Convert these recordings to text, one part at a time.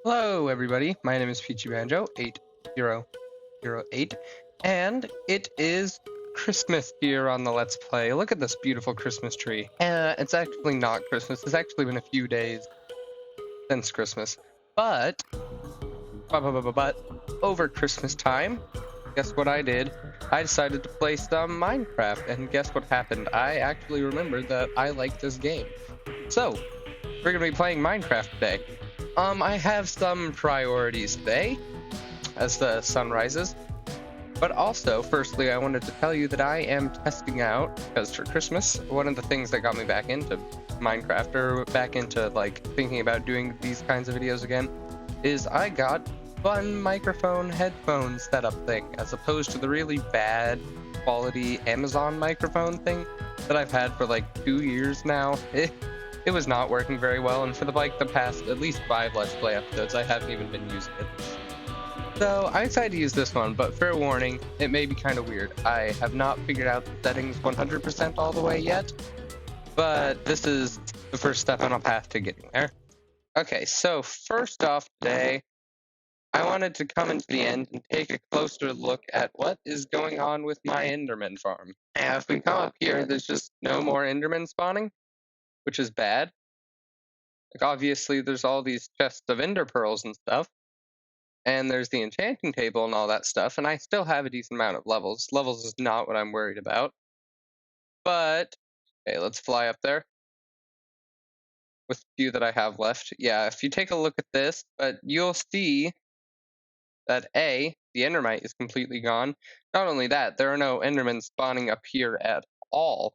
Hello, everybody. My name is Peachy Banjo 8008, and it is Christmas here on the Let's Play. Look at this beautiful Christmas tree. It's actually not Christmas. It's actually been a few days since Christmas, but over Christmas time, guess what I did? I decided to play some Minecraft, and guess what happened? I actually remembered that I like this game. So, we're gonna be playing Minecraft today. I have some priorities today as the sun rises, but also, firstly, I wanted to tell you that I am testing out, because for Christmas, one of the things that got me back into Minecraft, or back into, like, thinking about doing these kinds of videos again, is I got fun microphone headphone setup thing, as opposed to the really bad quality Amazon microphone thing that I've had for like 2 years now. It was not working very well, and for the past at least 5 Let's Play episodes, I haven't even been using it. So I decided to use this one, but fair warning, it may be kind of weird. I have not figured out the settings 100% all the way yet, but this is the first step on a path to getting there. Okay, so first off today, I wanted to come into the end and take a closer look at what is going on with my Enderman farm. And if we come up here, there's just no more Enderman spawning, which is bad. Like, obviously, there's all these chests of ender pearls and stuff, and there's the enchanting table and all that stuff, and I still have a decent amount of levels. Levels is not what I'm worried about. But, okay, let's fly up there with the few that I have left. Yeah, if you take a look at this, but you'll see that the endermite is completely gone. Not only that, there are no endermen spawning up here at all.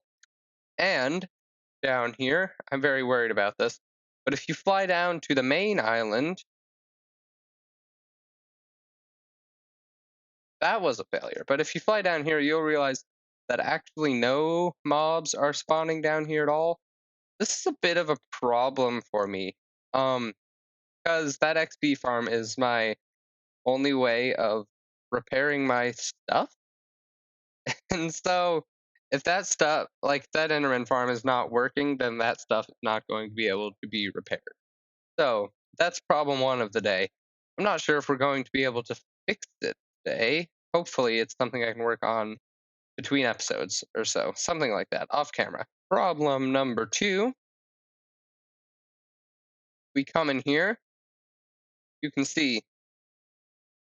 And down here, I'm very worried about this, but if you fly down to the main island, that was a failure. But if you fly down here, you'll realize that actually no mobs are spawning down here at all. This is a bit of a problem for me, because that XP farm is my only way of repairing my stuff. And so if that stuff, like that Enderman farm is not working, then that stuff is not going to be able to be repaired. So that's problem one of the day. I'm not sure if we're going to be able to fix it today. Hopefully it's something I can work on between episodes or so, something like that, off camera. Problem number two, we come in here, you can see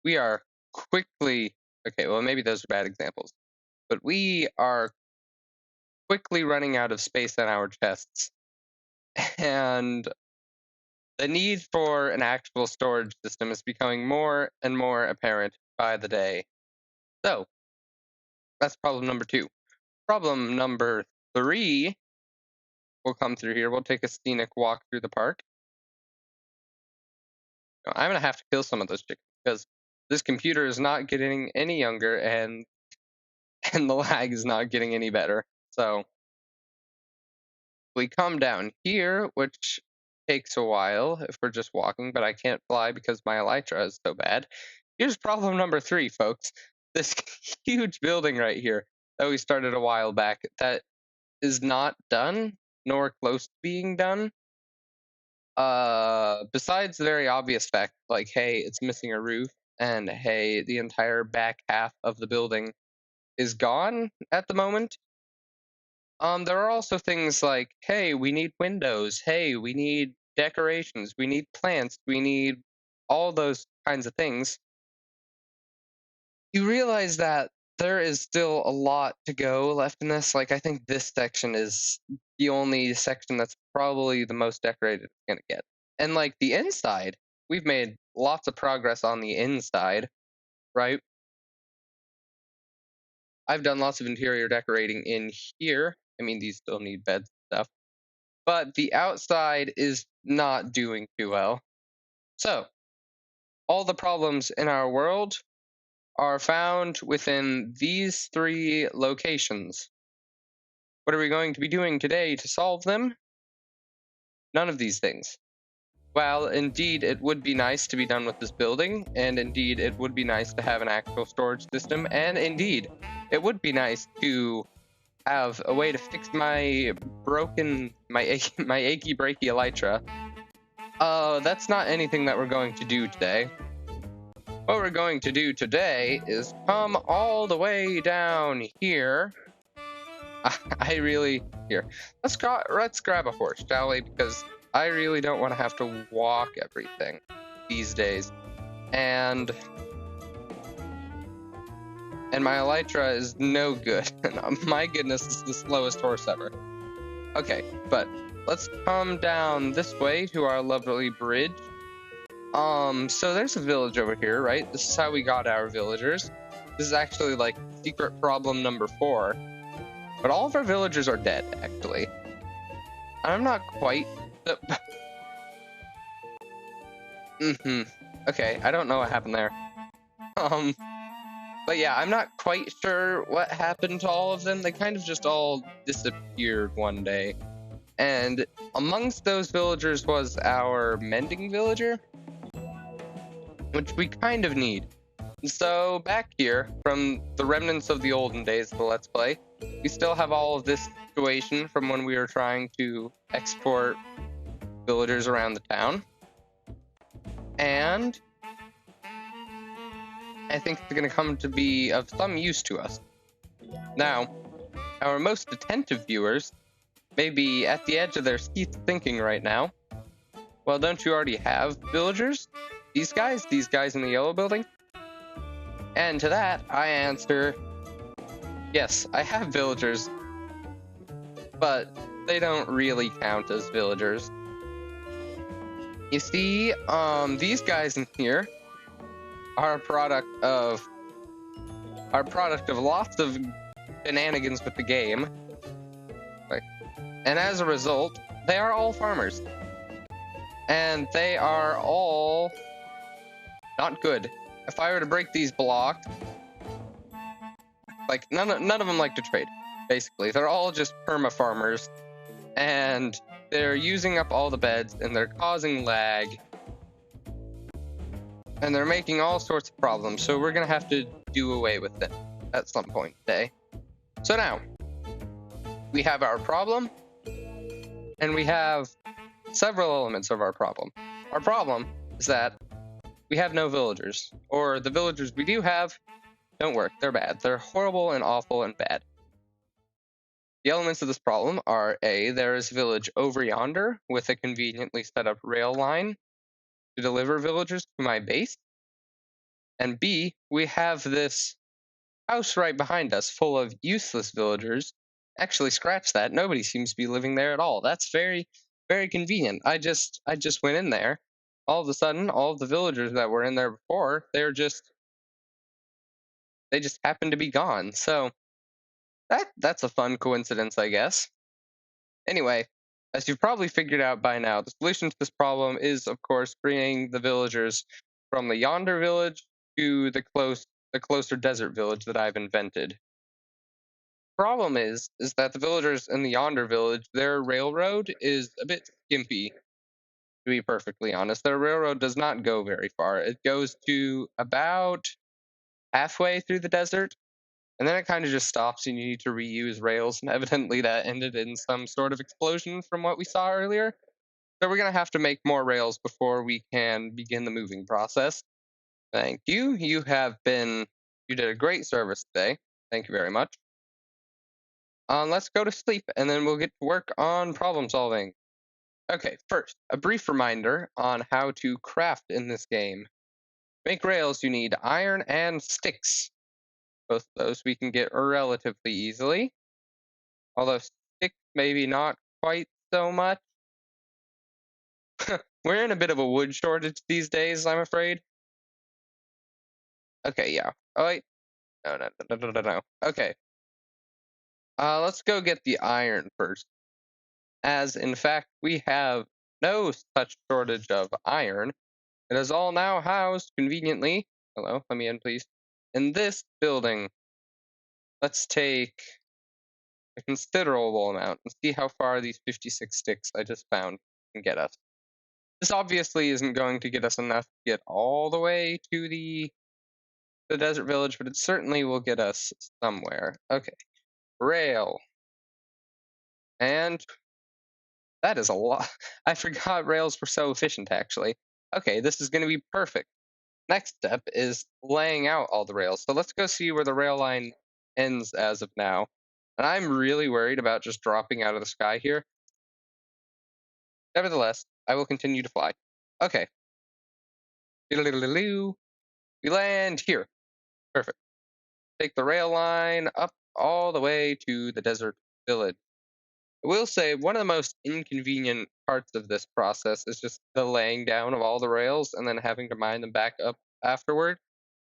we are quickly, okay, well maybe those are bad examples, but we are quickly running out of space in our chests. And the need for an actual storage system is becoming more and more apparent by the day. So, that's problem number two. Problem number three, we'll come through here. We'll take a scenic walk through the park. I'm going to have to kill some of those chickens because this computer is not getting any younger and the lag is not getting any better. So, we come down here, which takes a while if we're just walking, but I can't fly because my elytra is so bad. Here's problem number three, folks. This huge building right here that we started a while back that is not done, nor close to being done. Besides the very obvious fact, like, hey, it's missing a roof, and hey, the entire back half of the building is gone at the moment. There are also things like, hey, we need windows, hey, we need decorations, we need plants, we need all those kinds of things. You realize that there is still a lot to go left in this. Like, I think this section is the only section that's probably the most decorated it's gonna get. And like the inside, we've made lots of progress on the inside, right? I've done lots of interior decorating in here. I mean, these still need beds and stuff. But the outside is not doing too well. So, all the problems in our world are found within these three locations. What are we going to be doing today to solve them? None of these things. While indeed it would be nice to be done with this building, and indeed it would be nice to have an actual storage system, and indeed it would be nice to have a way to fix my achy breaky elytra, That's not anything that we're going to do today. What we're going to do today is come all the way down here. Here. Let's grab a horse, shall we? Because I really don't want to have to walk everything these days. And my elytra is no good. My goodness, this is the slowest horse ever. Okay, but let's come down this way to our lovely bridge. So there's a village over here, right? This is how we got our villagers. This is actually like secret problem number 4. But all of our villagers are dead, actually. I'm not quite... Okay, I don't know what happened there. But yeah, I'm not quite sure what happened to all of them. They kind of just all disappeared one day. And amongst those villagers was our mending villager, which we kind of need. So back here, from the remnants of the olden days of the Let's Play, we still have all of this situation from when we were trying to export villagers around the town. And I think it's going to come to be of some use to us. Now, our most attentive viewers may be at the edge of their seats thinking right now, well, don't you already have villagers? These guys in the yellow building? And to that, I answer, yes, I have villagers, but they don't really count as villagers. You see, these guys in here are a product of lots of shenanigans with the game. And as a result, they are all farmers. And they are all not good. If I were to break these blocks, like none of them like to trade, basically. They're all just perma farmers, and they're using up all the beds, and they're causing lag, and they're making all sorts of problems. So we're gonna have to do away with them at some point today. So now we have our problem, and we have several elements of our problem. Our problem is that we have no villagers, or the villagers we do have don't work. They're bad. They're horrible and awful and bad. The elements of this problem are A, there is a village over yonder with a conveniently set up rail line to deliver villagers to my base. And B, we have this house right behind us full of useless villagers. Actually, scratch that. Nobody seems to be living there at all. That's very, very convenient. I just went in there. All of a sudden, all of the villagers that were in there before, they just happened to be gone. So that's a fun coincidence, I guess. Anyway, as you've probably figured out by now, the solution to this problem is, of course, bringing the villagers from the yonder village to the closer desert village that I've invented. Problem is that the villagers in the yonder village, their railroad is a bit skimpy, to be perfectly honest. Their railroad does not go very far. It goes to about halfway through the desert, and then it kind of just stops and you need to reuse rails, and evidently that ended in some sort of explosion from what we saw earlier. So we're going to have to make more rails before we can begin the moving process. Thank you. You did a great service today. Thank you very much. Let's go to sleep, and then we'll get to work on problem solving. Okay, first, a brief reminder on how to craft in this game. To make rails, you need iron and sticks. Both of those we can get relatively easily. Although sticks, maybe not quite so much. We're in a bit of a wood shortage these days, I'm afraid. Okay, yeah. Oh, wait. No. Okay. Let's go get the iron first. As, in fact, we have no such shortage of iron. It is all now housed conveniently. Hello, let me in, please. In this building. Let's take a considerable amount and see how far these 56 sticks I just found can get us. This obviously isn't going to get us enough to get all the way to the desert village, but it certainly will get us somewhere. Okay, rail. And That is a lot. I forgot rails were so efficient, actually. Okay, this is going to be perfect. Next step is laying out all the rails. So let's go see where the rail line ends as of now. And I'm really worried about just dropping out of the sky here. Nevertheless, I will continue to fly. Okay. We land here. Perfect. Take the rail line up all the way to the desert village. I will say one of the most inconvenient parts of this process is just the laying down of all the rails and then having to mine them back up afterward.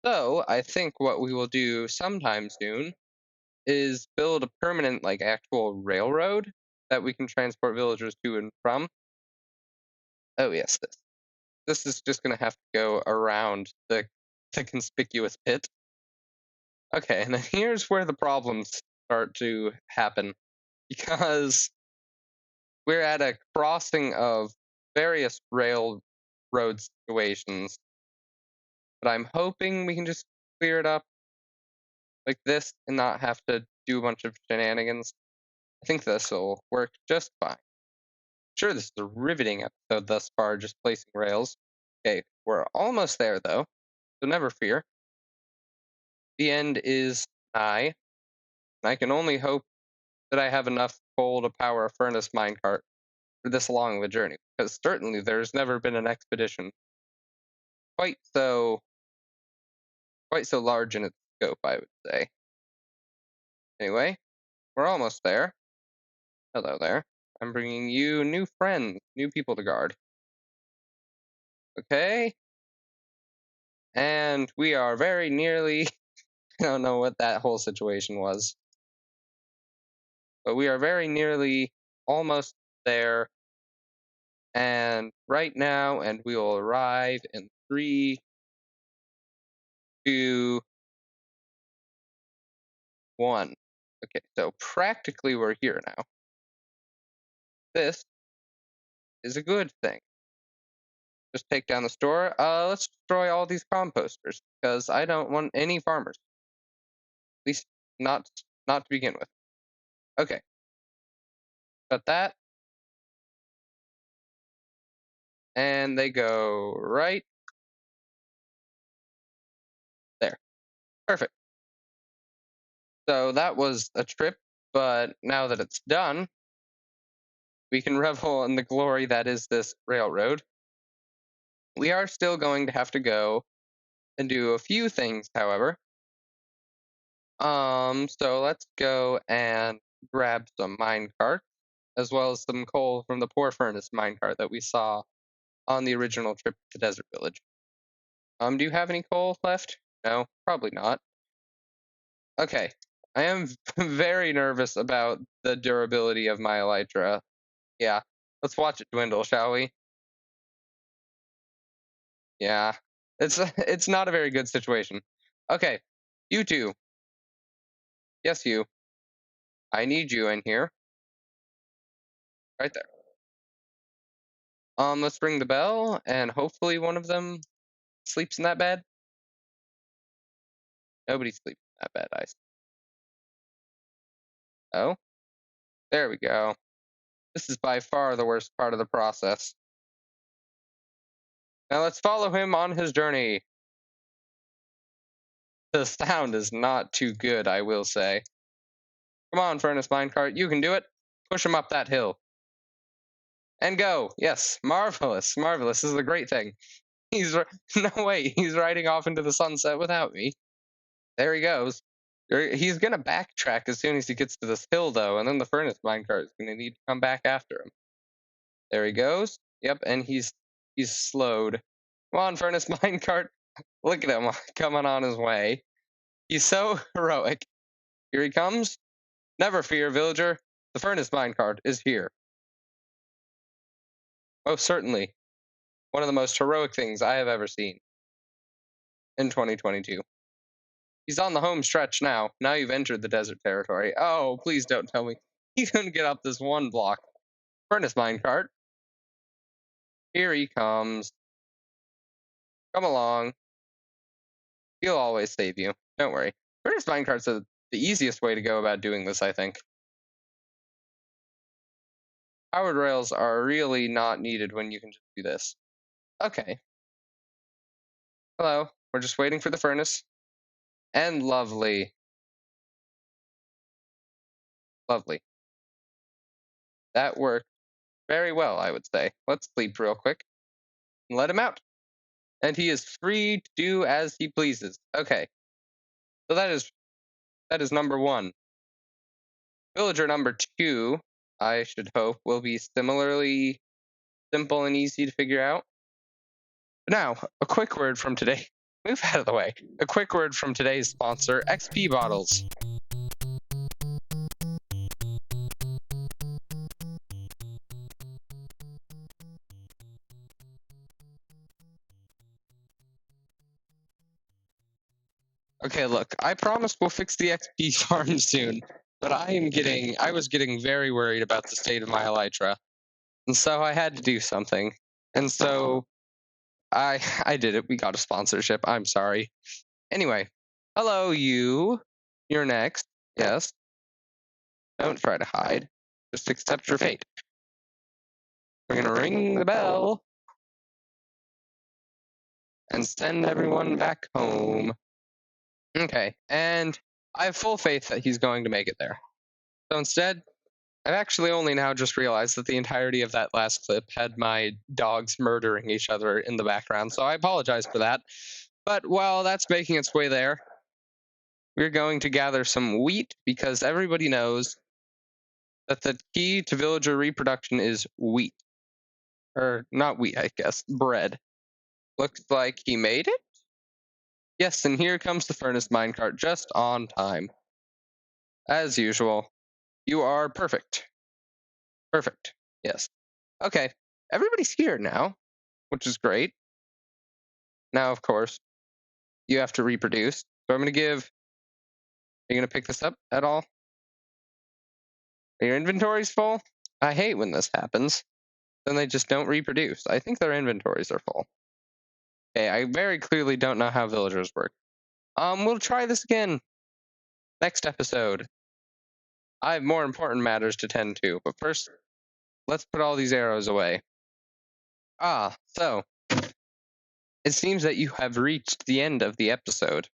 So I think what we will do sometime soon is build a permanent, like, actual railroad that we can transport villagers to and from. Oh yes, this. This is just gonna have to go around the conspicuous pit. Okay, and then here's where the problems start to happen because we're at a crossing of various railroad situations, but I'm hoping we can just clear it up like this and not have to do a bunch of shenanigans. I think this will work just fine. Sure, this is a riveting episode thus far, just placing rails. Okay, we're almost there though, so never fear. The end is nigh, and I can only hope that I have enough coal to power a furnace minecart for this long of a journey, because certainly there's never been an expedition quite so quite so large in its scope, I would say. Anyway, we're almost there. Hello there. I'm bringing you new friends, new people to guard. Okay, and we are very nearly. I don't know what that whole situation was, but we are very nearly almost there. And right now, and we will arrive in 3, 2, 1. Okay, so practically we're here now. This is a good thing. Just take down the store. Let's destroy all these composters because I don't want any farmers. At least not to begin with. Okay. Got that. And they go right there. Perfect. So that was a trip, but now that it's done, we can revel in the glory that is this railroad. We are still going to have to go and do a few things, however. So let's go and grab some mine carts, as well as some coal from the poor furnace minecart that we saw on the original trip to Desert Village. Do you have any coal left? No, probably not. Okay, I am very nervous about the durability of my elytra. Yeah, let's watch it dwindle, shall we? Yeah, it's not a very good situation. Okay, you two. Yes, you. I need you in here, right there. Let's ring the bell, and hopefully one of them sleeps in that bed. Nobody sleeps in that bed, I see. Oh, there we go. This is by far the worst part of the process. Now let's follow him on his journey. The sound is not too good, I will say. Come on, Furnace Minecart, you can do it. Push him up that hill. And go. Yes, marvelous, marvelous. This is a great thing. No way. He's riding off into the sunset without me. There he goes. He's gonna backtrack as soon as he gets to this hill, though, and then the furnace minecart is gonna need to come back after him. There he goes. Yep, and he's slowed. Come on, furnace minecart. Look at him coming on his way. He's so heroic. Here he comes. Never fear, villager. The furnace minecart is here. Most certainly, one of the most heroic things I have ever seen in 2022. He's on the home stretch now. Now you've entered the desert territory. Oh, please don't tell me he couldn't get up this one block. Furnace minecart. Here he comes. Come along. He'll always save you. Don't worry. Furnace minecart's the easiest way to go about doing this, I think. Powered rails are really not needed when you can just do this. Okay. Hello. We're just waiting for the furnace. And lovely. Lovely. That worked very well, I would say. Let's sleep real quick. And let him out. And he is free to do as he pleases. Okay. So that is number 1. Villager number 2, I should hope, will be similarly simple and easy to figure out. Now, a quick word from today. Move out of the way. A quick word from today's sponsor, XP Bottles. Okay, look, I promise we'll fix the XP farm soon, but I was getting very worried about the state of my elytra. And so I had to do something. And so I did it. We got a sponsorship. I'm sorry. Anyway, hello, you. You're next. Yes. Don't try to hide. Just accept your fate. We're going to ring the bell and send everyone back home. Okay, and I have full faith that he's going to make it there. So instead, I've actually only now just realized that the entirety of that last clip had my dogs murdering each other in the background, so I apologize for that. But while that's making its way there, we're going to gather some wheat because everybody knows that the key to villager reproduction is wheat. Or not wheat, I guess, bread. Looks like he made it? Yes, and here comes the furnace minecart just on time. As usual, you are perfect. Perfect, yes. Okay, everybody's here now, which is great. Now, of course, you have to reproduce. So I'm going to give... Are you going to pick this up at all? Are your inventories full? I hate when this happens. Then they just don't reproduce. I think their inventories are full. Okay, I very clearly don't know how villagers work. We'll try this again next episode. I have more important matters to tend to, but first, let's put all these arrows away. So, it seems that you have reached the end of the episode.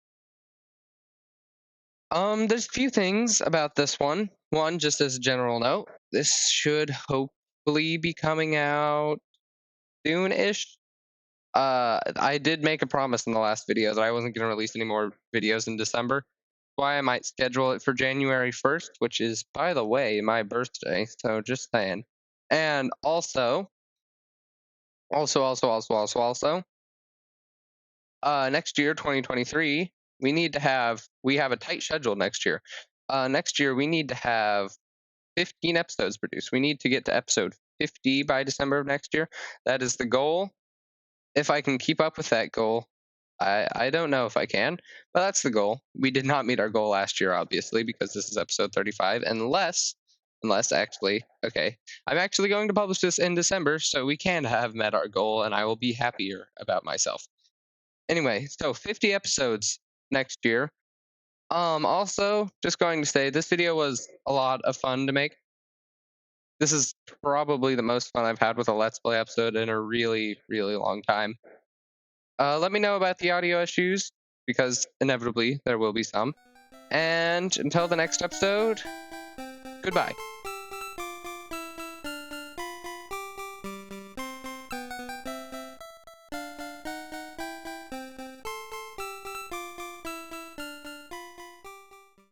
There's a few things about this one. One, just as a general note, this should hopefully be coming out soon-ish. I did make a promise in the last video that I wasn't going to release any more videos in December. That's why I might schedule it for January 1st, which is, by the way, my birthday, so just saying. And also, next year, 2023, we have a tight schedule next year. Next year, we need to have 15 episodes produced. We need to get to episode 50 by December of next year. That is the goal. If I can keep up with that goal, I don't know if I can, but that's the goal. We did not meet our goal last year, obviously, because this is episode 35, unless actually, okay, I'm actually going to publish this in December, so we can have met our goal, and I will be happier about myself. Anyway, so 50 episodes next year. Also, just going to say, this video was a lot of fun to make. This is probably the most fun I've had with a Let's Play episode in a really, really long time. Let me know about the audio issues, because inevitably there will be some. And until the next episode, goodbye.